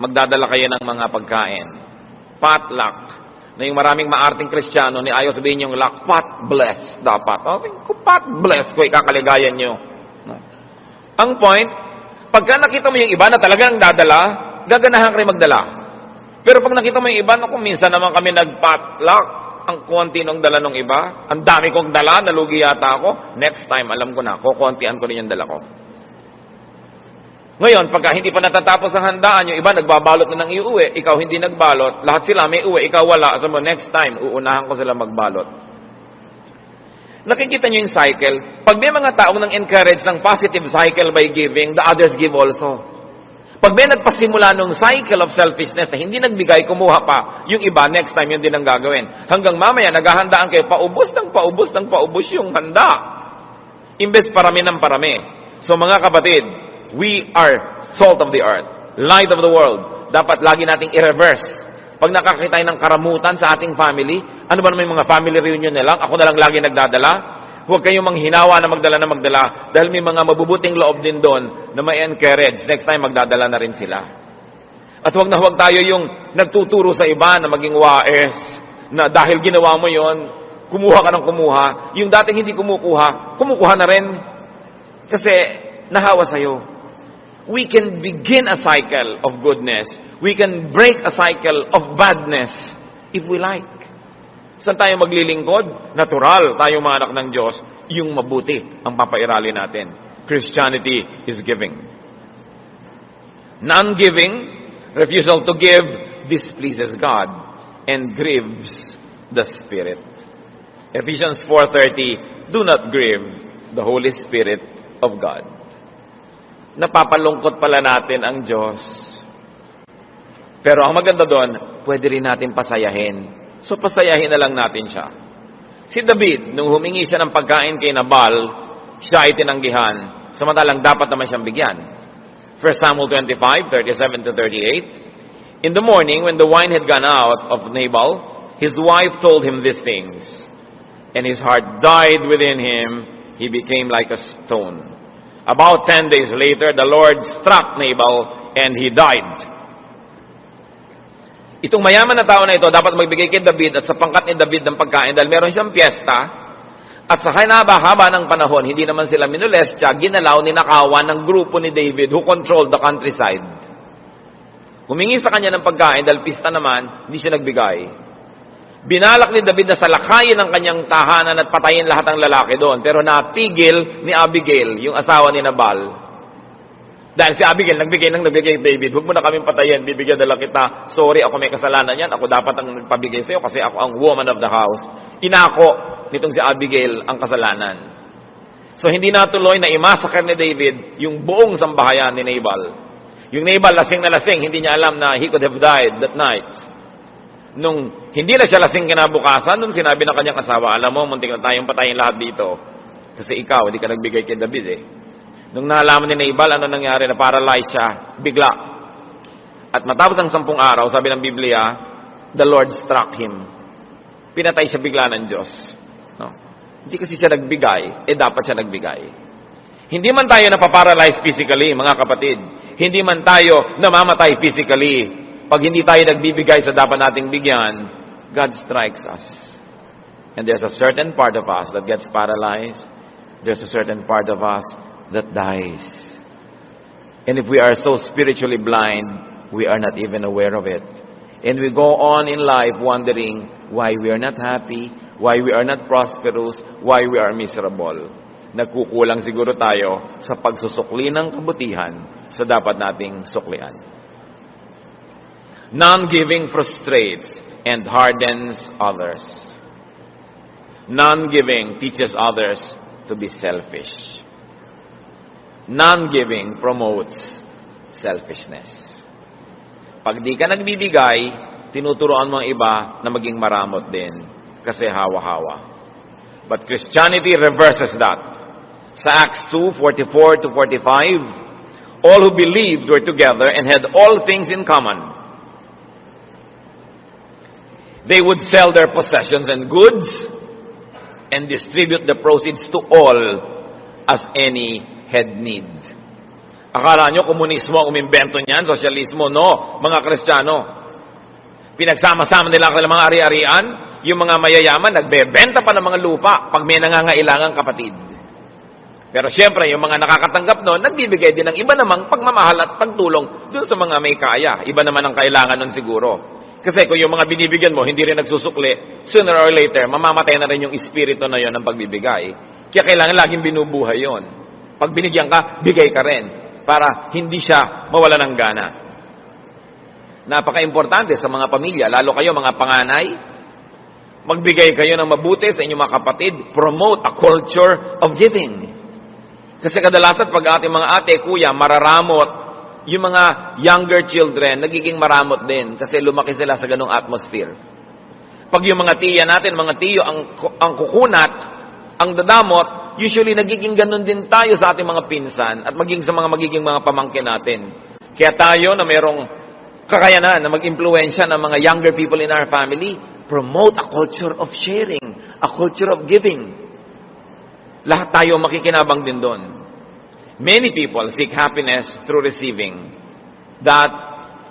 Speaker 1: magdadala kayo ng mga pagkain. Potluck. Na yung maraming maarting Kristiyano, ni ayaw sabihin yung luck, pot bless dapat. Kung pot bless ko, ikakaligayan nyo. No? Ang point, pagka nakita mo yung iba na talagang dadala, gaganahan kayo magdala. Pero pag nakita mo yung iba, kung minsan naman kami nag-potluck, ang konti nung dala ng iba, ang dami kong dala, nalugi yata ako, next time, alam ko na, kukontian ko rin yung dala ko. Ngayon, pagka hindi pa natatapos ang handaan, yung iba nagbabalot na ng iuwi, ikaw hindi nagbalot, lahat sila may uwi, ikaw wala, so next time, uunahan ko sila magbalot. Nakikita nyo yung cycle. Pag may mga taong nang encourage ng positive cycle by giving, the others give also. Pag may nagpasimula ng cycle of selfishness na hindi nagbigay, kumuha pa, yung iba, next time, yun din ang gagawin. Hanggang mamaya, naghahandaan kayo, paubos yung handa. Imbes parami ng parami. So mga kapatid, we are salt of the earth, light of the world. Dapat lagi nating i-reverse. Pag nakakita tayo ng karamutan sa ating family, ano ba naman yung mga family reunion na lang? Ako na lang lagi nagdadala. Huwag kayong manghinawa na magdala. Dahil may mga mabubuting loob din doon na may encourage. Next time, magdadala na rin sila. At huwag tayo yung nagtuturo sa iba na maging wais, na dahil ginawa mo yon, kumuha ka ng kumuha. Yung dating hindi kumukuha na rin. Kasi nahawa sa'yo. We can begin a cycle of goodness. We can break a cycle of badness if we like. Saan tayo maglilingkod? Natural, tayo mga anak ng Diyos, yung mabuti ang papairali natin. Christianity is giving. Non-giving, refusal to give, displeases God and grieves the Spirit. Ephesians 4:30, do not grieve the Holy Spirit of God. Napapalungkot pala natin ang Diyos. Pero ang maganda doon, pwede rin natin pasayahin. So, pasayahin na lang natin siya. Si David, nung humingi siya ng pagkain kay Nabal, siya ay tinanggihan. Samantalang dapat naman siyang bigyan. 1 Samuel 25:37-38. In the morning, when the wine had gone out of Nabal, his wife told him these things. And his heart died within him. He became like a stone. About 10 days later, the Lord struck Nabal, and he died. Itong mayaman na tao na ito dapat magbigay kay David at sa pangkat ni David ng pagkain dahil meron siyang piyesta at sa haba ng panahon, hindi naman sila minolestya, ginalaw, ninakawan ng grupo ni David who controlled the countryside. Humingi sa kanya ng pagkain dahil pista naman, hindi siya nagbigay. Binalak ni David na salakayin ang kanyang tahanan at patayin lahat ng lalaki doon. Pero napigil ni Abigail, yung asawa ni Nabal. Dahil si Abigail, nagbigay kay David, huwag mo na kaming patayin, bibigyan na lang kita. Sorry, ako may kasalanan yan. Ako dapat ang nagpabigay sa'yo kasi ako ang woman of the house. Inako nitong si Abigail ang kasalanan. So hindi natuloy na imassacre ni David yung buong sambahayan ni Nabal. Yung Nabal, lasing na lasing, hindi niya alam na he could have died that night. Nung hindi na siya lasing kinabukasan, nung sinabi ng kanyang asawa, alam mo, muntik na tayong patayin lahat dito. Kasi ikaw, hindi ka nagbigay kay David eh. Nung nalaman ni Nabal, ano nangyari? Na paralyzed siya, bigla. At matapos ang 10 araw, sabi ng Biblia, the Lord struck him. Pinatay siya bigla ng Diyos. No? Hindi kasi siya nagbigay, dapat siya nagbigay. Hindi man tayo napaparalyze physically, mga kapatid. Hindi man tayo namamatay physically. Pag hindi tayo nagbibigay sa dapat nating bigyan, God strikes us. And there's a certain part of us that gets paralyzed. There's a certain part of us that dies. And if we are so spiritually blind, we are not even aware of it. And we go on in life wondering why we are not happy, why we are not prosperous, why we are miserable. Nagkukulang siguro tayo sa pagsusukli ng kabutihan sa dapat nating suklian. Non-giving frustrates and hardens others. Non-giving teaches others to be selfish. Non-giving promotes selfishness. Pag di ka nagbibigay, tinuturoan mo ang iba na maging maramot din kasi hawa-hawa. But Christianity reverses that. Sa Acts 2:44-45, all who believed were together and had all things in common. They would sell their possessions and goods and distribute the proceeds to all as any had need. Akala nyo komunismo ang umimbento niyan, sosyalismo? No, mga Kristiyano. Pinagsama-sama nila ang mga ari-arian, yung mga mayayaman, nagbebenta pa ng mga lupa pag may nangangailangang kapatid. Pero siyempre, yung mga nakakatanggap noon, nagbibigay din ng iba namang pagmamahal at pagtulong dun sa mga may kaya. Iba naman ang kailangan nun siguro. Kasi kung yung mga binibigyan mo, hindi rin nagsusukli, sooner or later, mamamatay na rin yung espiritu na yon ng pagbibigay. Kaya kailangan laging binubuhay yon. Pag binigyan ka, bigay ka rin. Para hindi siya mawala ng gana. Napaka-importante sa mga pamilya, lalo kayo mga panganay, magbigay kayo ng mabuti sa inyong mga kapatid, promote a culture of giving. Kasi kadalasan pag ating mga ate, kuya, mararamot, yung mga younger children, nagiging maramot din kasi lumaki sila sa ganung atmosphere. Pag yung mga tiya natin, mga tiyo, ang kukunat, ang dadamot, usually nagiging ganun din tayo sa ating mga pinsan at maging sa magiging mga pamangkin natin. Kaya tayo na mayroong kakayanan na mag-impluwensya ng mga younger people in our family, promote a culture of sharing, a culture of giving. Lahat tayo makikinabang din doon. Many people seek happiness through receiving. That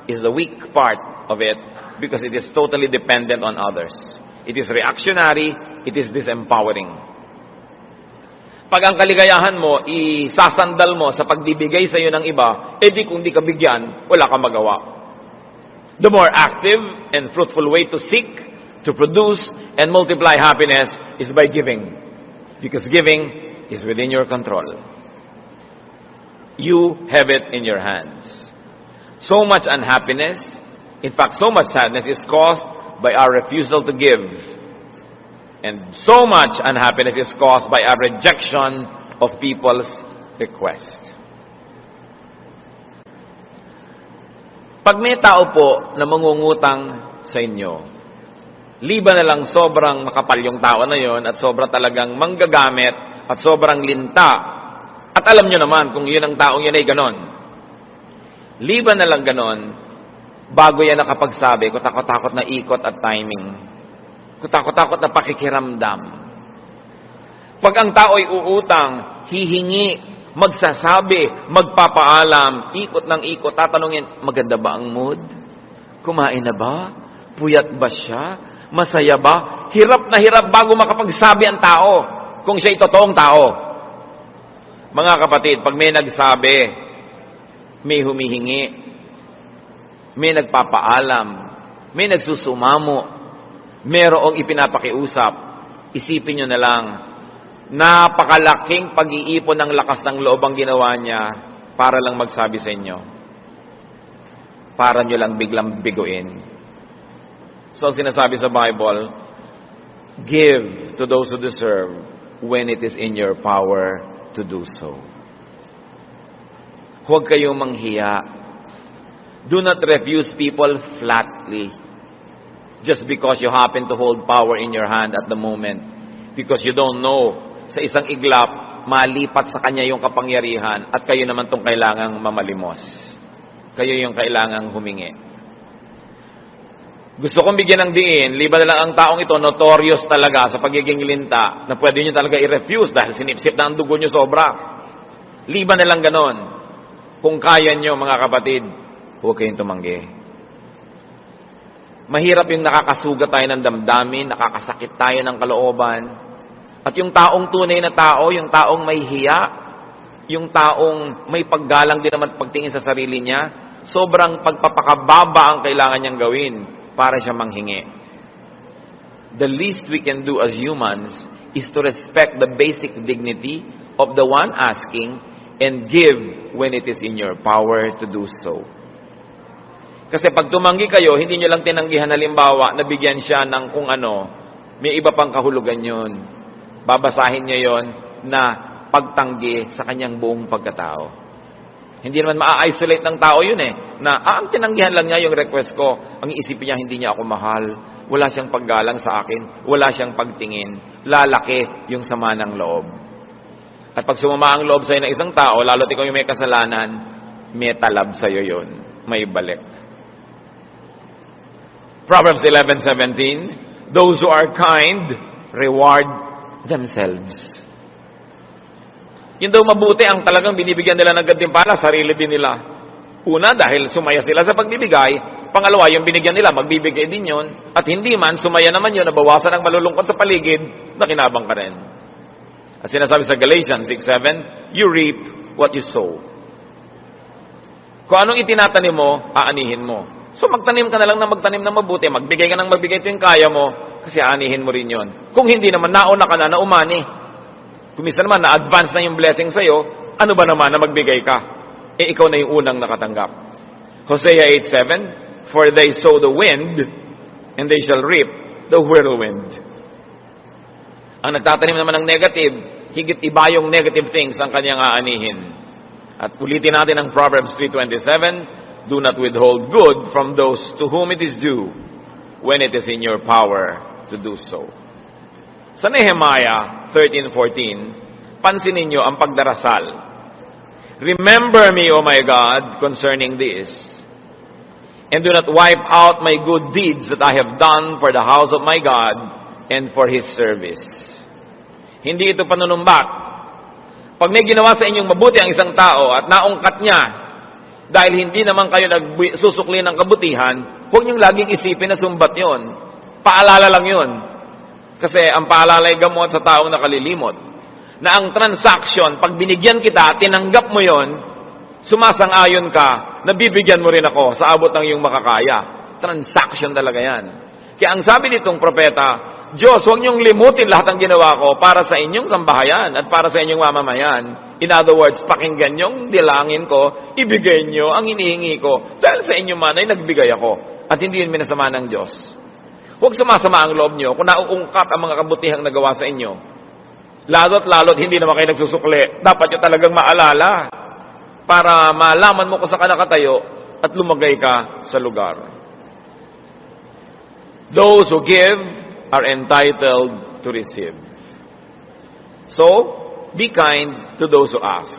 Speaker 1: is the weak part of it because it is totally dependent on others. It is reactionary, it is disempowering. Pag ang kaligayahan mo, isasandal mo sa pagbibigay sa iyo ng iba, di kung di ka bigyan, wala kang magawa. The more active and fruitful way to seek, to produce, and multiply happiness is by giving. Because giving is within your control. You have it in your hands. So much unhappiness, in fact, so much sadness is caused by our refusal to give. And so much unhappiness is caused by our rejection of people's request. Pag may tao po na mangungutang sa inyo, liban na lang sobrang makapal yung tao na yon at sobra talagang manggagamit at sobrang linta. At alam nyo naman kung yun ang taong yun ay ganon. Liban na lang ganon, bago yan nakapagsabi, kutakot-takot na ikot at timing. Kutakot-takot na pakikiramdam. Pag ang tao ay uutang, hihingi, magsasabi, magpapaalam, ikot ng ikot, tatanungin, maganda ba ang mood? Kumain na ba? Puyat ba siya? Masaya ba? Hirap na hirap bago makapagsabi ang tao kung siya'y totoong tao. Mga kapatid, pag may nagsabi, may humihingi, may nagpapaalam, may nagsusumamo, merong ipinapakiusap, isipin nyo na lang, napakalaking pag-iipon ng lakas ng loob ang ginawa niya para lang magsabi sa inyo. Para nyo lang biglang biguin. So, ang sinasabi sa Bible, give to those who deserve when it is in your power to do so. Huwag kayong manghiya. Do not refuse people flatly just because you happen to hold power in your hand at the moment. Because you don't know, sa isang iglap, malipat sa kanya yung kapangyarihan at kayo naman tong kailangang mamalimos. Kayo yung kailangang humingi. Gusto kong bigyan ng diin, liban na lang ang taong ito, notorious talaga sa pagiging linta, na pwede nyo talaga i-refuse dahil sinipsip na ang dugo nyo sobra. Liban na lang ganon. Kung kaya nyo, mga kapatid, huwag kayong tumanggi. Mahirap yung nakakasugat tayo ng damdamin, nakakasakit tayo ng kalooban. At yung taong tunay na tao, yung taong may hiya, yung taong may paggalang din naman pagtingin sa sarili niya, sobrang pagpapakababa ang kailangan niyang gawin para siya manghingi. The least we can do as humans is to respect the basic dignity of the one asking and give when it is in your power to do so. Kasi pag tumanggi kayo, hindi nyo lang tinanggihan halimbawa na bigyan siya ng kung ano, may iba pang kahulugan yun. Babasahin niya yon na pagtanggi sa kanyang buong pagkatao. Hindi naman ma-isolate ng tao yun na ang tinanggihan lang niya yung request ko. Ang iisipin niya, hindi niya ako mahal. Wala siyang paggalang sa akin. Wala siyang pagtingin. Lalaki yung sama ng loob. At pag sumama ang loob sa'yo ng isang tao, lalo't ikaw yung may kasalanan, may talab sa'yo yun. May balik. Proverbs 11:17, those who are kind, reward themselves. Yung daw mabuti ang talagang binibigyan nila ng gantimpala, sarili din nila. Una, dahil sumaya sila sa pagbibigay. Pangalawa, yung binigyan nila, magbibigay din yun. At hindi man, sumaya naman yun, nabawasan ang malulungkot sa paligid, nakinabang ka rin. At sinasabi sa Galatians 6:7, you reap what you sow. Kung anong itinatanim mo, aanihin mo. So magtanim ka na lang na magtanim ng mabuti, magbigay ka ng magbigay ito yung kaya mo, kasi aanihin mo rin yun. Kung hindi naman, nauna ka na umani. Kung minsan naman, na-advance na yung blessing sa'yo, ano ba naman na magbigay ka? Ikaw na yung unang nakatanggap. Hosea 8:7, for they sow the wind, and they shall reap the whirlwind. Ang nagtatanim naman ng negative, higit iba yung negative things ang kanyang aanihin. At ulitin natin ang Proverbs 3:27, do not withhold good from those to whom it is due, when it is in your power to do so. Sa Nehemiah 13:14, pansinin niyo ang pagdarasal. Remember me, O my God, concerning this, and do not wipe out my good deeds that I have done for the house of my God and for His service. Hindi ito panunumbak. Pag may ginawa sa inyong mabuti ang isang tao at naungkat niya, dahil hindi naman kayo nagsusukli ng kabutihan, huwag niyong laging isipin na sumbat yon. Paalala lang yon. Kasi ang paalala ay gamot sa taong nakalilimot. Na ang transaction, pag binigyan kita, tinanggap mo yon, sumasang-ayon ka, nabibigyan mo rin ako sa abot ng iyong makakaya. Transaction talaga yan. Kaya ang sabi nitong propeta, Diyos, huwag niyong limutin lahat ng ginawa ko para sa inyong sambahayan at para sa inyong mamamayan. In other words, pakinggan niyong dilangin ko, ibigay niyo ang inihingi ko. Dahil sa inyo man ay nagbigay ako. At hindi yun minasama ng Diyos. Huwag sumasama ang loob niyo kung nauungkat ang mga kabutihang nagawa sa inyo. Lalo't hindi naman kayo nagsusukli. Dapat nyo talagang maalala para malaman mo kung saan ka nakatayo at lumagay ka sa lugar. Those who give are entitled to receive. So, be kind to those who ask.